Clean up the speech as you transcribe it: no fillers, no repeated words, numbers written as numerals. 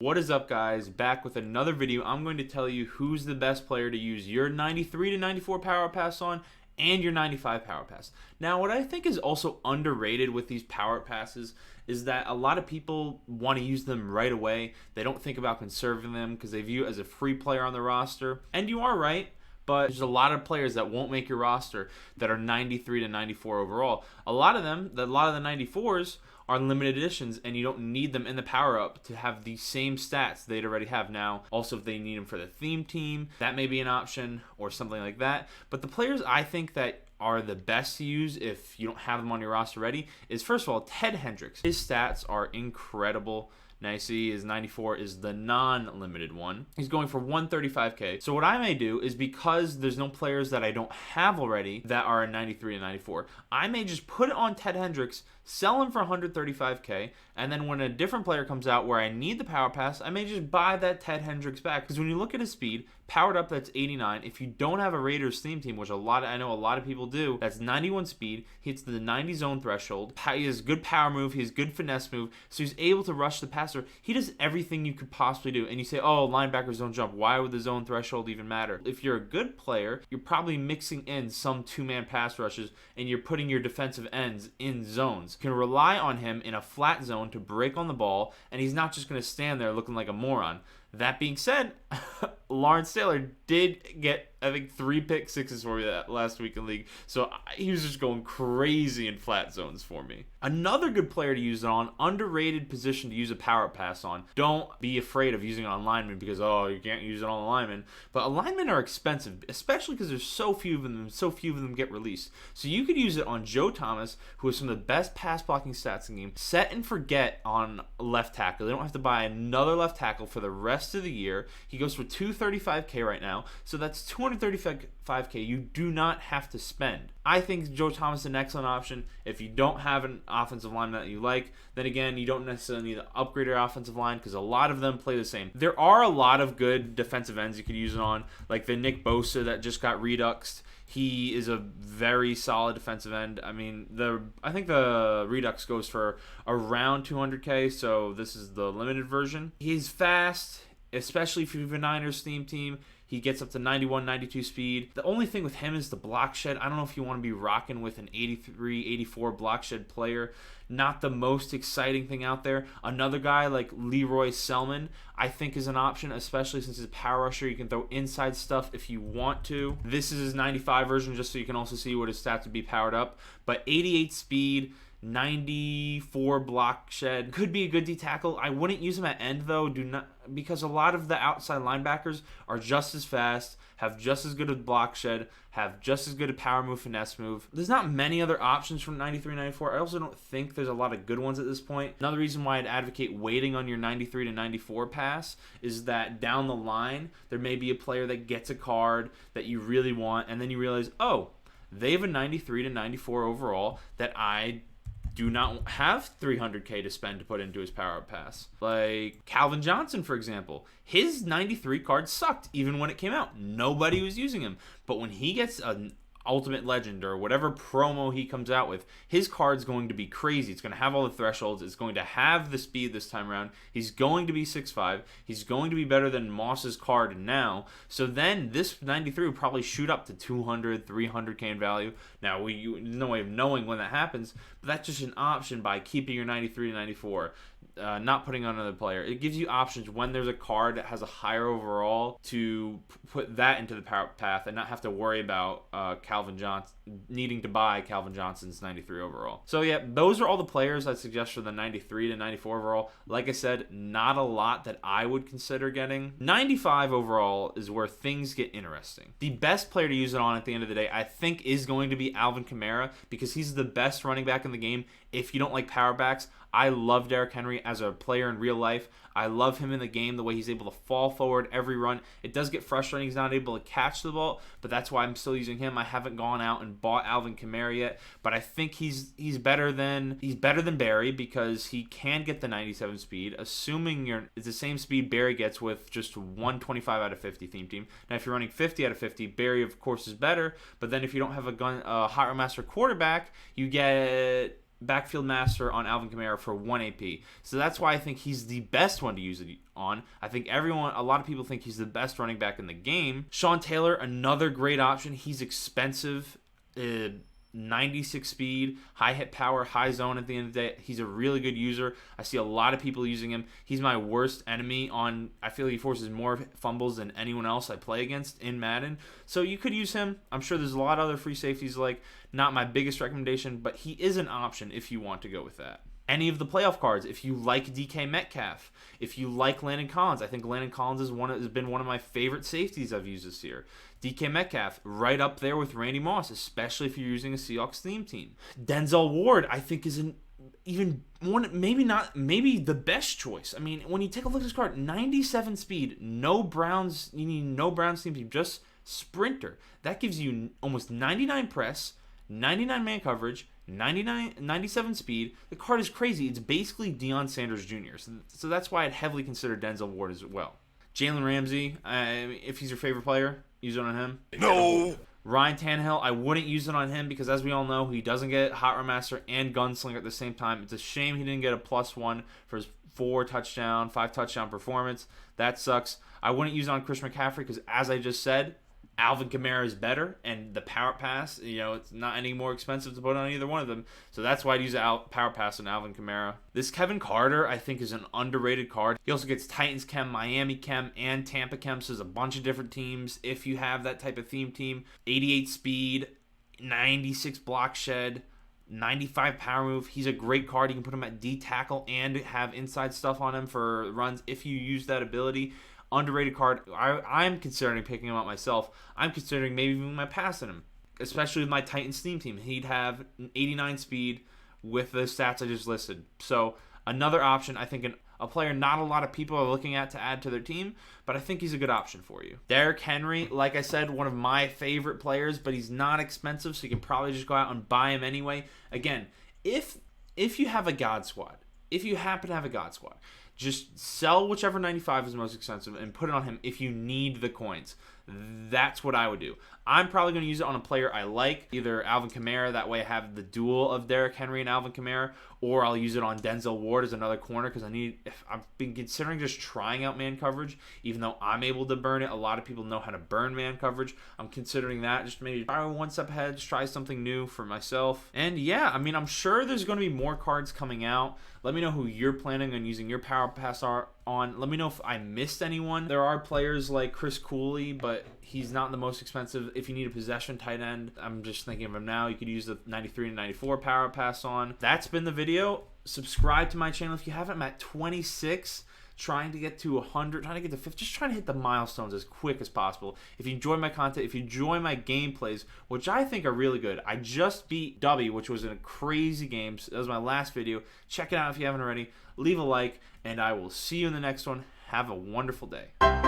What is up, guys? Back with another video. I'm going to tell you who's the best player to use your 93 to 94 power pass on and your 95 power pass. Now, what I think is also underrated with these power passes is that a lot of people want to use them right away. They don't think about conserving them because they view it as a free player on the roster. And you are right, but there's a lot of players that won't make your roster that are 93 to 94 overall. A lot of the 94s are limited editions, and you don't need them in the power up to have the same stats they'd already have. Now, also, if they need them for the theme team, that may be an option or something like that. But the players I think that are the best to use if you don't have them on your roster already is, first of all, Ted Hendricks. His stats are incredible. Now you see his 94 is the non-limited one. He's going for 135k. So what I may do is, because there's no players that I don't have already that are a 93 and 94, I may just put it on Ted Hendricks, sell him for 135k, and then when a different player comes out where I need the power pass, I may just buy that Ted Hendricks back. Because when you look at his speed, powered up, that's 89. If you don't have a Raiders theme team, which I know a lot of people do, that's 91 speed. He hits the 90 zone threshold. He has good power move. He has good finesse move. So he's able to rush the passer. He does everything you could possibly do. And you say, oh, linebackers don't jump. Why would the zone threshold even matter? If you're a good player, you're probably mixing in some two-man pass rushes, and you're putting your defensive ends in zones. You can rely on him in a flat zone to break on the ball, and he's not just going to stand there looking like a moron. That being said, Lawrence Taylor did get, I think, 3 pick sixes for me that last week in league. So he was just going crazy in flat zones for me. Another good player to use it on, underrated position to use a power pass on. Don't be afraid of using it on linemen because, oh, you can't use it on the linemen. But linemen are expensive, especially because there's so few of them, get released. So you could use it on Joe Thomas, who has some of the best pass blocking stats in the game. Set and forget on left tackle. They don't have to buy another left tackle for the rest of the year. He goes for 235k right now, so that's 235k you do not have to spend. I think Joe Thomas is an excellent option. If you don't have an offensive line that you like, then again, you don't necessarily need to upgrade your offensive line because a lot of them play the same. There are a lot of good defensive ends you could use it on, like the Nick Bosa that just got reduxed. He is a very solid defensive end. I mean, I think the Redux goes for around 200k, so this is the limited version. He's fast, especially if you have a Niners theme team. He gets up to 91, 92 speed. The only thing with him is the block shed. I don't know if you want to be rocking with an 83, 84 block shed player. Not the most exciting thing out there. Another guy like Leroy Selman, I think, is an option, especially since he's a power rusher. You can throw inside stuff if you want to. This is his 95 version, just so you can also see what his stats would be powered up. But 88 speed, 94 block shed, could be a good D tackle. I wouldn't use him at end though, because a lot of the outside linebackers are just as fast, have just as good a block shed, have just as good a power move, finesse move. There's not many other options from 93 94. I also don't think there's a lot of good ones at this point. Another reason why I'd advocate waiting on your 93 to 94 pass is that down the line there may be a player that gets a card that you really want, and then you realize, oh, they have a 93 to 94 overall that I do not have 300k to spend to put into his power pass. Like Calvin Johnson, for example. His 93 card sucked even when it came out. Nobody was using him. But when he gets an Ultimate Legend or whatever promo he comes out with, his card's going to be crazy. It's going to have all the thresholds. It's going to have the speed this time around. He's going to be 6'5". He's going to be better than Moss's card now. So then this 93 will probably shoot up to 200, 300k in value. Now, there's no way of knowing when that happens, but that's just an option by keeping your 93 to 94. Not putting on another player. It gives you options when there's a card that has a higher overall to put that into the power path and not have to worry about Calvin Johnson needing to buy Calvin Johnson's 93 overall. So yeah, those are all the players I'd suggest for the 93 to 94 overall. Like I said, not a lot that I would consider getting. 95 overall is where things get interesting. The best player to use it on at the end of the day, I think, is going to be Alvin Kamara, because he's the best running back in the game. If you don't like power backs, I love Derrick Henry as a player in real life. I love him in the game, the way he's able to fall forward every run. It does get frustrating he's not able to catch the ball, but that's why I'm still using him. I haven't gone out and bought Alvin Kamara yet, but I think he's better than Barry, because he can get the 97 speed, assuming it's the same speed Barry gets with just 125 out of 50 theme team. Now, if you're running 50 out of 50, Barry, of course, is better, but then if you don't have a Hot Rod Master quarterback, you get backfield master on Alvin Kamara for 1 AP. So that's why I think he's the best one to use it on. I think a lot of people think he's the best running back in the game. Sean Taylor, another great option. He's expensive. 96 speed, high hit power, high zone at the end of the day. He's a really good user. I see a lot of people using him. He's my worst enemy on, I feel like he forces more fumbles than anyone else I play against in Madden. So you could use him. I'm sure there's a lot of other free safeties, like not my biggest recommendation, but he is an option if you want to go with that. Any of the playoff cards, if you like DK Metcalf, if you like Landon Collins, I think Landon Collins has been one of my favorite safeties I've used this year. DK Metcalf, right up there with Randy Moss, especially if you're using a Seahawks theme team. Denzel Ward, I think, is maybe the best choice. I mean, when you take a look at this card, 97 speed, no Browns, you need no Browns theme team, just sprinter. That gives you almost 99 press, 99 man coverage, 97 speed. The card is crazy. It's basically Deion Sanders Jr. So that's why I'd heavily consider Denzel Ward as well. Jalen Ramsey, if he's your favorite player, use it on him. No. Ryan Tannehill, I wouldn't use it on him because, as we all know, he doesn't get Hot Run Master and Gunslinger at the same time. It's a shame he didn't get a +1 for his 5 touchdown performance. That sucks. I wouldn't use it on Chris McCaffrey because, as I just said, Alvin Kamara is better, and the Powerup pass, it's not any more expensive to put on either one of them. So that's why I'd use a Powerup pass on Alvin Kamara. This Kevin Carter, I think, is an underrated card. He also gets Titans Chem, Miami Chem, and Tampa Chem, so there's a bunch of different teams. If you have that type of theme team, 88 speed, 96 block shed, 95 power move. He's a great card. You can put him at D tackle and have inside stuff on him for runs if you use that ability. Underrated card. I'm considering picking him up myself. I'm considering maybe moving my pass in him, especially with my Titans theme team. He'd have 89 speed with the stats I just listed. So another option, I think, a player not a lot of people are looking at to add to their team, but I think he's a good option for you. Derrick Henry, like I said, one of my favorite players, but he's not expensive, so you can probably just go out and buy him anyway. Again, if you have a God squad, if you happen to have a God squad, just sell whichever 95 is most expensive and put it on him if you need the coins. That's what I would do. I'm probably going to use it on a player I like, either Alvin Kamara, that way I have the duel of Derrick Henry and Alvin Kamara, or I'll use it on Denzel Ward as another corner because I've been considering just trying out man coverage, even though I'm able to burn it. A lot of people know how to burn man coverage. I'm considering that, just maybe try one step ahead, just try something new for myself. And yeah, I mean, I'm sure there's going to be more cards coming out. Let me know who you're planning on using your Power Pass on. Let me know if I missed anyone. There are players like Chris Cooley, but he's not the most expensive. If you need a possession tight end, I'm just thinking of him now. You could use the 93 and 94 Power Pass on. That's been the video. Subscribe to my channel if you haven't. I'm at 26, trying to get to 100, trying to get to 50, just trying to hit the milestones as quick as possible. If you enjoy my content, if you enjoy my gameplays, which I think are really good. I just beat W, which was a crazy game. That was my last video. Check it out if you haven't already. Leave a like, and I will see you in the next one. Have a wonderful day.